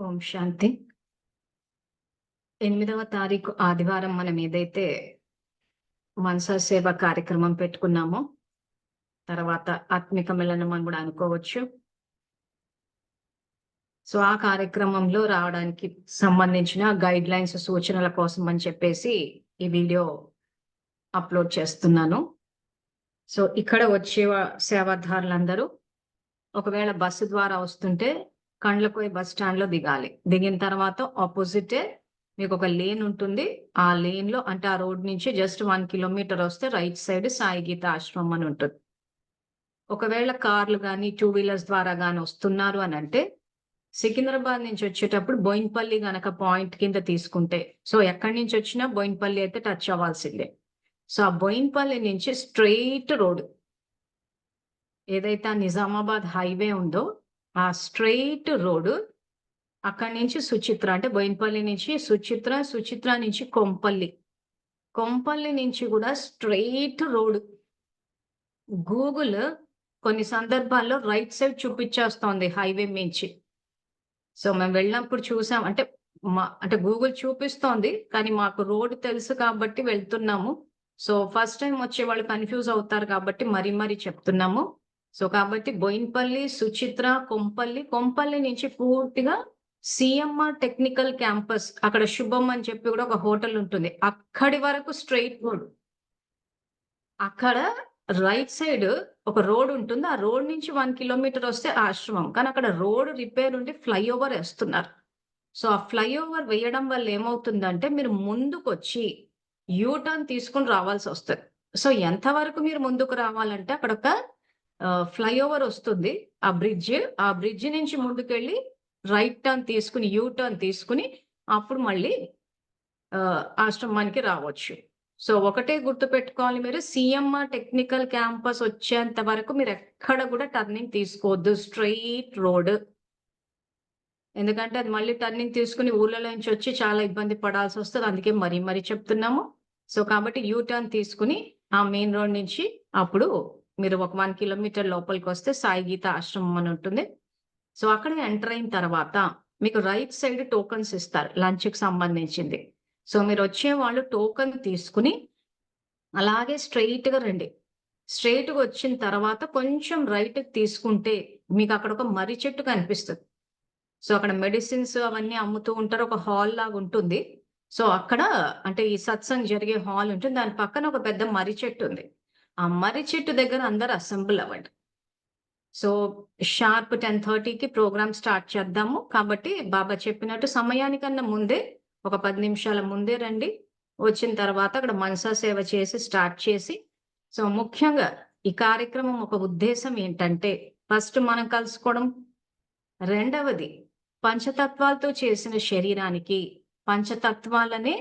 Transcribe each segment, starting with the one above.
ఓం శాంతి. 8వ తారీఖు ఆదివారం మనం ఏదైతే మనసా సేవ కార్యక్రమం పెట్టుకున్నామో, తర్వాత ఆత్మిక మిలనం అని కూడా అనుకోవచ్చు. సో, ఆ కార్యక్రమంలో రావడానికి సంబంధించిన గైడ్‌లైన్స్, సూచనల కోసం అని చెప్పేసి ఈ వీడియో అప్‌లోడ్ చేస్తున్నాను. సో, ఇక్కడ వచ్చే సేవాదారులందరూ ఒకవేళ బస్సు ద్వారా వస్తుంటే కండ్లకోయి బస్ స్టాండ్‌లో దిగాలి. దిగిన తర్వాత ఆపోజిటే మీకొక లేన్ ఉంటుంది. ఆ లేన్‌లో అంటే ఆ రోడ్ నుంచి జస్ట్ 1 కిలోమీటర్ వస్తే రైట్ సైడ్ సాయి గీత ఆశ్రమం అని ఉంటుంది. ఒకవేళ కార్లు గాని, 2 వీలర్స్ ద్వారా గాని వస్తున్నారు అనంటే, సికింద్రాబాద్ నుంచి వచ్చేటప్పుడు బోయిన్పల్లి గనక పాయింట్ కింద తీసుకుంటే, సో ఎక్కడి నుంచి వచ్చినా బోయిన్పల్లి అయితే టచ్ అవ్వాల్సిందే. సో, ఆ బోయిన్పల్లి నుంచి స్ట్రెయిట్ రోడ్ ఏదైతే ఆ నిజామాబాద్ హైవే ఉందో, ఆ స్ట్రెయిట్ రోడ్ అక్కడి నుంచి సుచిత్ర అంటే బోయినపల్లి నుంచి సుచిత్ర, సుచిత్ర నుంచి కొంపల్లి. కొంపల్లి నుంచి కూడా స్ట్రెయిట్ రోడ్. గూగుల్ కొన్ని సందర్భాల్లో రైట్ సైడ్ చూపిచ్చేస్తోంది హైవే మించి. సో, మేము వెళ్ళినప్పుడు చూసాం. అంటే గూగుల్ చూపిస్తోంది. కానీ మాకు రోడ్ తెలుసు కాబట్టి వెళ్తున్నాము. సో, ఫస్ట్ టైమ్ వచ్చేవాళ్ళు కన్‌ఫ్యూజ్ అవుతారు కాబట్టి మరీ మరీ చెప్తున్నాము. సో, కాబట్టి బోయినపల్లి, సుచిత్ర, కొంపల్లి, కొంపల్లి నుంచి పూర్తిగా సీఎంఆర్ టెక్నికల్ క్యాంపస్ అక్కడ శుభం అని చెప్పి కూడా ఒక హోటల్ ఉంటుంది. అక్కడి వరకు స్ట్రెయిట్ రోడ్. అక్కడ రైట్ సైడ్ ఒక రోడ్ ఉంటుంది. ఆ రోడ్ నుంచి 1 కిలోమీటర్ వస్తే ఆశ్రమం. కానీ అక్కడ రోడ్ రిపేర్ ఉండి ఫ్లైఓవర్ ఏస్తున్నారు. సో, ఆ ఫ్లైఓవర్ వేయడం వల్ల ఏమవుతుందంటే మీరు ముందుకొచ్చి యూ టర్న్ తీసుకొని రావాల్సొస్తది. సో, ఎంతవరకు మీరు ముందుకు రావాలంటే అక్కడొక ఫ్లైఓవర్ వస్తుంది. ఆ బ్రిడ్జ్. ఆ బ్రిడ్జ్ నుంచి ముందుకెళ్ళి రైట్ టర్న్ తీసుకొని, యూ టర్న్ తీసుకొని అప్పుడు మళ్ళీ ఆశ్రమానికి రావచ్చు. సో, ఒకటే గుర్తుపెట్టుకోవాలి మీరు సీఎంఆర్ టెక్నికల్ క్యాంపస్ వచ్చేంత వరకు మీరెక్కడ గూడా టర్నింగ్ తీసుకోవద్దు. Straight road. ఎందుకంటే అది మళ్ళీ టర్నింగ్ తీసుకొని ఊర్లలో నుంచి వచ్చి చాలా ఇబ్బంది పడాల్సొస్తది. అందుకే మరీ మరీ చెప్తున్నాము. సో, కాబట్టి యూ టర్న్ తీసుకొని ఆ మెయిన్ రోడ్ నుంచి అప్పుడు మీరు ఒక 1 కిలోమీటర్ లోపలికొస్తే సాయి గీత ఆశ్రమం అని ఉంటుంది. సో, అక్కడ ఎంటర్ అయిన తర్వాత మీకు రైట్ సైడ్ టోకెన్స్ ఇస్తారు లంచ్‌కి సంబంధించింది. సో, మీరొచ్చేవాళ్ళు టోకెన్ తీసుకొని అలాగే స్ట్రెయిట్‌గా రండి. స్ట్రెయిట్‌గా వచ్చిన తర్వాత కొంచెం రైట్‌కి తీసుకుంటే మీకక్కడ ఒక మర్రి చెట్టు కనిపిస్తది. సో, అక్కడ మెడిసిన్స్ అవన్నీ అమ్ముతూ ఉంటారు. ఒక హాల్ లాగా ఉంటుంది. సో, అక్కడ అంటే ఈ సత్సంగ్ జరిగే హాల్ ఉంటుంది. దాని పక్కన ఒక పెద్ద మర్రి చెట్టు ఉంది. ఆ మర్రి చెట్టు దగ్గర అందరూ అసెంబుల్ అవ్వండి. సో, షార్ప్ 10:30కి ప్రోగ్రామ్ స్టార్ట్ చేద్దాము. కాబట్టి బాబా చెప్పినట్టు సమయానికన్నా ముందే ఒక 10 నిమిషాల ముందే రండి. వచ్చిన తర్వాత అక్కడ మనసా సేవ చేసి స్టార్ట్ చేసి సో, ముఖ్యంగా ఈ కార్యక్రమం ఒక ఉద్దేశ్యం ఏంటంటే ఫస్ట్ మనం కలుసుకోవడం. రెండవది పంచతత్వాలతో చేసిన శరీరానికి పంచతత్వాలనే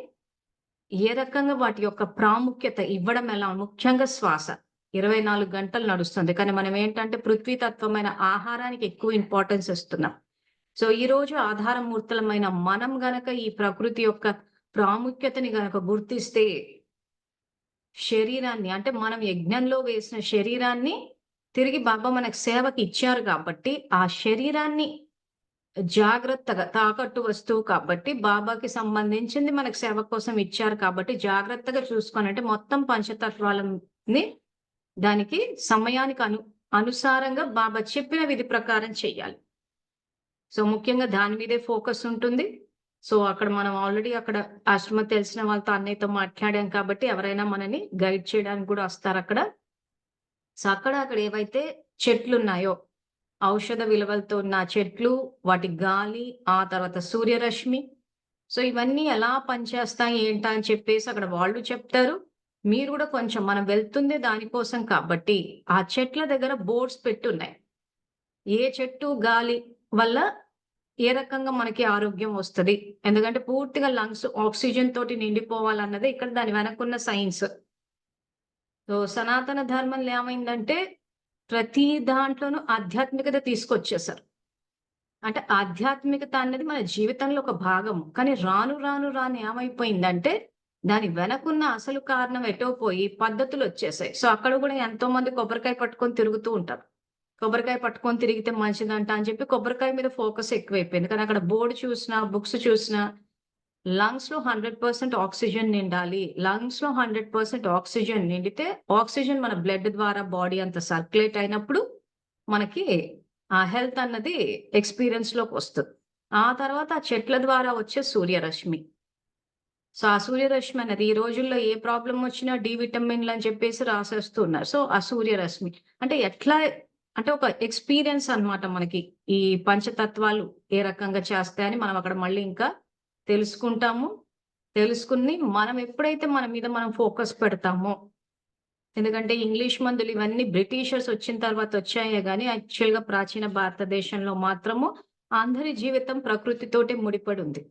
ఏ రకంగా వాటి యొక్క ప్రాముఖ్యత ఇవ్వడం ఎలా ముఖ్యంగా శ్వాస. 24 గంటలు నడుస్తుంది. కానీ మనం ఏంటంటే పృథ్వీతత్వమైన ఆహారానికి ఎక్కువ ఇంపార్టెన్స్ ఇస్తున్నాం. సో, ఈరోజు ఆధారమూర్తులమైన మనం గనక ఈ ప్రకృతి యొక్క ప్రాముఖ్యతని గనక గుర్తిస్తే శరీరాన్ని అంటే మనం యజ్ఞంలో వేసిన శరీరాన్ని తిరిగి బాబా మనకు సేవకి ఇచ్చారు కాబట్టి, ఆ శరీరాన్ని జాగ్రత్తగా తాకట్టు వస్తువు కాబట్టి బాబాకి సంబంధించింది మనకు సేవ కోసం ఇచ్చారు కాబట్టి జాగ్రత్తగా చూసుకోనంటే మొత్తం పంచతత్వాలని దానికి సమయానికి అనుసారంగా బాబా చెప్పిన విధి ప్రకారం చెయ్యాలి. సో, ముఖ్యంగా దాని మీదే ఫోకస్ ఉంటుంది. సో, అక్కడ మనం ఆల్రెడీ అక్కడ ఆశ్రమం తెలిసిన వాళ్ళతో అన్నయ్యతో మాట్లాడాం కాబట్టి ఎవరైనా మనని గైడ్ చేయడానికి కూడా వస్తారక్కడ. సో, అక్కడ ఏవైతే చెట్లున్నాయో ఔషధ విలువలతో ఉన్న చెట్లు, వాటి గాలి, ఆ తర్వాత సూర్యరశ్మి. సో, ఇవన్నీ ఎలా పనిచేస్తాయి ఏంటా అని చెప్పేసి అక్కడ వాళ్ళు చెప్తారు. మీరు గూడా కొంచెం మనం వెళ్తుందే దానికోసం కాబట్టి, ఆ చెట్ల దగ్గర బోర్డ్స్ పెట్టున్నాయి. ఏ చెట్టు గాలి వల్ల ఏ రకంగా మనకి ఆరోగ్యం వస్తది. ఎందుకంటే పూర్తిగా లంగ్స్ ఆక్సిజన్ తోటి నిండిపోవాలన్నదే ఇక్కడ దాని వెనకున్న సైన్స్. సో, సనాతన ధర్మంలో ఏమైందంటే ప్రతి దాంట్లోనూ ఆధ్యాత్మికత తీసుకొచ్చేసారు. అంటే ఆధ్యాత్మికత అన్నది మన జీవితంలో ఒక భాగం. కానీ రాను ఏమైపోయిందంటే, దాని వెనకున్న అసలు కారణం ఎటో పోయి పద్ధతులొచ్చేసాయి. సో, అక్కడ గూడా ఎంతోమంది కొబ్బరికాయ పట్టుకొని తిరుగుతూ ఉంటారు. కొబ్బరికాయ పట్టుకొని తిరిగితే మంచిదంట అని చెప్పి కొబ్బరికాయ మీద ఫోకస్ ఎక్కువైపోయింది. కానీ అక్కడ బోర్డ్ చూసినా, బుక్స్ చూసినా లంగ్స్‌లో 100% ఆక్సిజన్ నిండాలి. లంగ్స్‌లో 100% ఆక్సిజన్ నిండితే ఆక్సిజన్ మన బ్లడ్ ద్వారా బాడీ అంతా సర్క్యులేట్ అయినప్పుడు మనకి ఆ హెల్త్ అన్నది ఎక్స్‌పీరియన్స్‌లోకొస్తది. ఆ తర్వాత ఆ చెట్ల ద్వారా వచ్చే సూర్యరశ్మి. సో, ఆ సూర్యరశ్మి అనేది ఈ రోజుల్లో ఏ ప్రాబ్లమ్ వచ్చినా డి విటమిన్‌లని చెప్పేసి రాసేస్తూ ఉన్నారు. సో, ఆ సూర్యరశ్మి అంటే ఎట్లా అంటే ఒక ఎక్స్‌పీరియన్స్ అన్నమాట మనకి. ఈ పంచతత్వాలు ఏ రకంగా చేస్తాయని మనం అక్కడ మళ్ళీ ఇంకా తెలుసుకుంటాము. తెలుసుకుని మనం ఎప్పుడైతే మన మీద మనం ఫోకస్ పెడతామో ఎందుకంటే ఇంగ్లీష్ మందులు ఇవన్నీ బ్రిటిషర్స్ వచ్చిన తర్వాత వచ్చాయే గానీ యాక్చువల్‌గా ప్రాచీన భారతదేశంలో మాత్రము అందరి జీవితం ప్రకృతితోటే ముడిపడి ఉంది.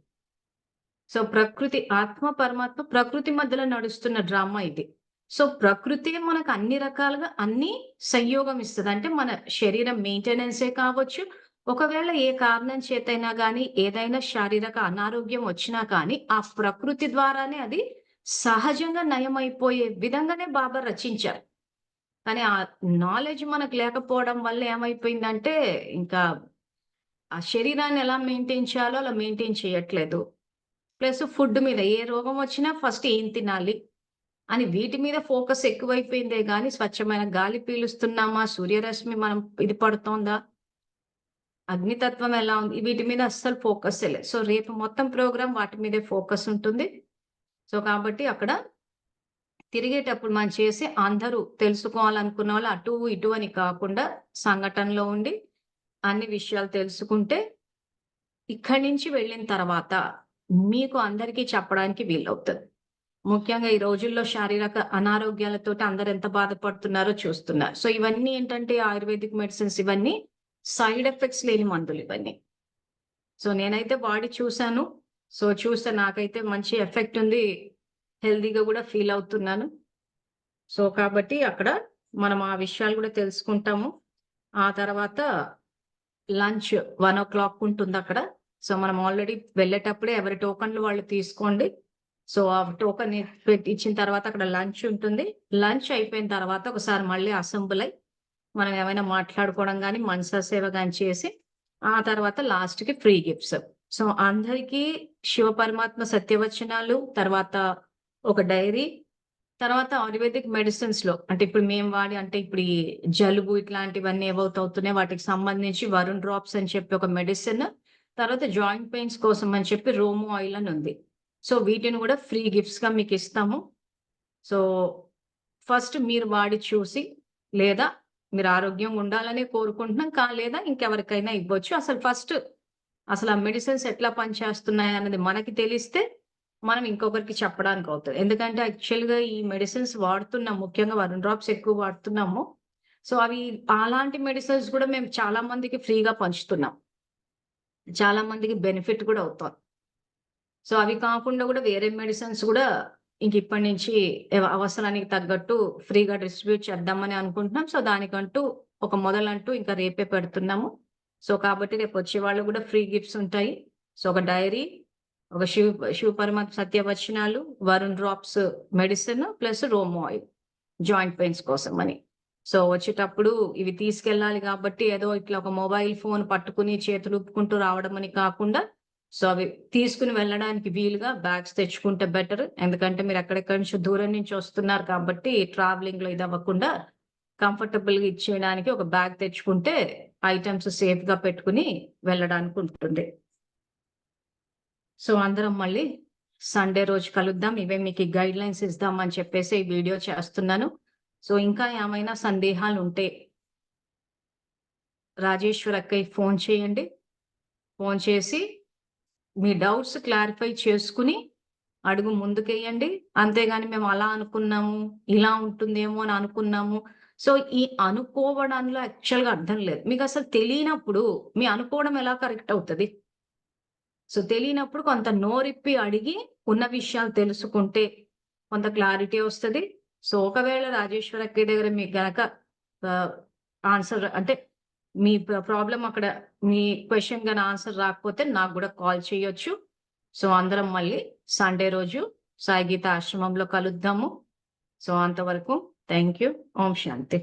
సో, ప్రకృతి ఆత్మ, పరమాత్మ ప్రకృతి మధ్యలో నడుస్తున్న డ్రామా ఇది. సో, ప్రకృతే మనకు అన్ని రకాలుగా అన్నీ సంయోగం ఇస్తది. అంటే మన శరీరం మెయింటెనెన్సే కావచ్చు, ఒకవేళ ఏ కారణం చేతైనా గానీ, ఏదైనా శారీరక అనారోగ్యం వచ్చినా కానీ, ఆ ప్రకృతి ద్వారానే అది సహజంగా నయమైపోయే విధంగానే బాబా రచించారు. కానీ ఆ నాలెడ్జ్ మనకు లేకపోవడం వల్ల ఏమైపోయిందంటే, ఇంకా ఆ శరీరాన్ని ఎలా మెయింటైన్ చేయాలో అలా మెయింటైన్ చేయట్లేదు. ప్లస్ ఫుడ్ మీద ఏ రోగం వచ్చినా ఫస్ట్ ఏం తినాలి అని వీటి మీద ఫోకస్ ఎక్కువైపోయిందే గానీ, స్వచ్ఛమైన గాలి పీలుస్తున్నామా? సూర్యరశ్మి మనం ఇది పడుతోందా? అగ్నితత్వం ఎలా ఉంది? వీటి మీద అస్సలు ఫోకస్సే లేదు. సో, రేపు మొత్తం ప్రోగ్రామ్ వాటి మీదే ఫోకస్ ఉంటుంది. సో, కాబట్టి అక్కడ తిరిగేటప్పుడు మనం చేసే అందరూ తెలుసుకోవాలనుకున్న వాళ్ళు అటు, ఇటు అని కాకుండా సంఘటనలో ఉండి అన్ని విషయాలు తెలుసుకుంటే, ఇక్కడి నుంచి వెళ్ళిన తర్వాత మీకు అందరికీ చెప్పడానికి వీలవుతది. ముఖ్యంగా ఈ రోజుల్లో శారీరక అనారోగ్యాలతోటి అందరూ ఎంత బాధపడుతున్నారో చూస్తున్నారు. సో, ఇవన్నీ ఏంటంటే ఆయుర్వేదిక్ మెడిసిన్స్ ఇవన్నీ సైడ్ ఎఫెక్ట్స్ లేని మందులు ఇవన్నీ. సో, నేనైతే వాడి చూసాను. సో, చూస్తే నాకైతే మంచి ఎఫెక్ట్ ఉంది. హెల్తీగా గూడా ఫీల్ అవుతున్నాను. సో, కాబట్టి అక్కడ మనం ఆ విషయాలు గూడా తెలుసుకుంటాము. ఆ తర్వాత లంచ్ 1:00 ఉంటుందక్కడ. సో, మనం ఆల్రెడీ వెళ్ళేటప్పుడే ఎవరి టోకన్‌లు వాళ్ళు తీసుకోండి. సో, ఆ టోకన్ ఇచ్చిన తర్వాత అక్కడ లంచ్ ఉంటుంది. లంచ్ అయిపోయిన తర్వాత ఒకసారి మళ్ళీ అసెంబుల్ అయ్యి, మనం ఏమైనా మాట్లాడుకోవడం గాని, మనసా సేవ గాని చేసి, ఆ తర్వాత లాస్ట్‌కి ఫ్రీ గిఫ్ట్స్. సో, అందరికీ శివ పరమాత్మ సత్యవచనాలు, తర్వాత ఒక డైరీ, తర్వాత ఆయుర్వేదిక్ మెడిసిన్స్‌లో అంటే ఇప్పుడు మేము వాడే అంటే ఇప్పుడు ఈ జలుబు ఇట్లాంటివన్నీ ఏవైతే అవుతున్నాయో వాటికి సంబంధించి వరుణ్ డ్రాప్స్ అని చెప్పి ఒక మెడిసిన్, తర్వాత జాయింట్ పెయిన్స్ కోసం అని చెప్పి రోమో ఆయిల్ అని ఉంది. సో, వీటిని గూడా ఫ్రీ గిఫ్ట్స్‌గా మీకిస్తాము. సో, ఫస్ట్ మీరు వాడి చూసి, లేదా మీరు ఆరోగ్యంగా ఉండాలనే కోరుకుంటున్నాం. లేదా ఇంకెవరికైనా ఇవ్వచ్చు. అసలు ఆ మెడిసిన్స్ ఎట్లా పనిచేస్తున్నాయన్నది మనకి తెలిస్తే, మనం ఇంకొకరికి చెప్పడానికి అవుతది. ఎందుకంటే యాక్చువల్‌గా ఈ మెడిసిన్స్ వాడుతున్నాం. ముఖ్యంగా వరుణ్ డ్రాప్స్ ఎక్కువ వాడుతున్నాము. సో, అవి అలాంటి మెడిసిన్స్ గూడా మేము చాలా మందికి ఫ్రీగా పంచుతున్నాం. చాలా మందికి బెనిఫిట్ గూడా అవుతోంది. సో, అవి కాకుండా గూడా వేరే మెడిసిన్స్ గూడా ఇంకిప్పటి నుంచి అవసరానికి తగ్గట్టు ఫ్రీగా డిస్ట్రిబ్యూట్ చేద్దామని అనుకుంటున్నాం. సో, దానికంటూ ఒక మొదలంటూ ఇంకా రేపే పెడుతున్నాము. సో, కాబట్టి రేపొచ్చే వాళ్ళకి గూడా ఫ్రీ గిఫ్ట్స్ ఉంటాయి. సో, ఒక డైరీ, ఒక శివ పరమాత్మ సత్యవచనాలు, వరుణ్ డ్రాప్స్ మెడిసిన్ ప్లస్ రోమో ఆయిల్ జాయింట్ పెయిన్స్ కోసమని. సో, వచ్చేటప్పుడు ఇవి తీసుకెళ్ళాలి గాబట్టి ఏదో ఇట్లా ఒక మొబైల్ ఫోన్ పట్టుకుని చేతులు ఊపుకుంటూ రావడం అని కాకుండా సో, అవి తీసుకొని వెళ్ళడానికి వీలుగా బ్యాగ్స్ తెచ్చుకుంటే బెటర్. ఎందుకంటే మీరు ఎక్కడెక్కడి నుంచో దూరం నుంచి వస్తున్నారు కాబట్టి ట్రావెలింగ్‌లో ఇదవ్వకుండా కంఫర్టబుల్‌గా ఇచ్చేయడానికి ఒక బ్యాగ్ తెచ్చుకుంటే ఐటెమ్స్ సేఫ్‌గా పెట్టుకొని వెళ్ళడానికి ఉంటుంది. సో, అందరం మళ్ళీ సండే రోజు కలుద్దాం. ఇవే మీకు గైడ్‌లైన్స్ ఇద్దామని చెప్పేసి ఈ వీడియో చేస్తున్నాను. సో, ఇంకా ఏమైనా సందేహాలుంటే రాజేశ్వరి అక్కయ్యకి ఫోను చేయండి. ఫోను చేసి మీ డౌట్స్ క్లారిఫై చేసుకొని అడుగు ముందుకెయ్యండి. అంతేగాని మేము అలా అనుకున్నాము, ఇలా ఉంటుందేమో అని అనుకున్నాము. సో, ఈ అనుకోవడంలో యాక్చువల్‌గా అర్థం లేదు. మీకసలు తెలియనప్పుడు మీ అనుకోవడం ఎలా కరెక్ట్ అవుతది? సో, తెలియనప్పుడు కొంత నోరిప్పి అడిగి ఉన్న విషయాలు తెలుసుకుంటే కొంత క్లారిటీ వస్తది. సో, ఒకవేళ రాజేశ్వరి అక్కయ్య దగ్గర మీకు గనక ఆహ్, ఆన్సర్ అంటే మీ ప్రాబ్లమ్ అక్కడ మీ క్వెషన్ గాని ఆన్సర్ రాకపోతే నాకు గూడా కాల్ చేయొచ్చు. సో, అందరం మళ్ళీ సండే రోజు సాయి గీత ఆశ్రమంలో కలుద్దాము. సో, అంతవరకు థాంక్ యూ. Om Shanti.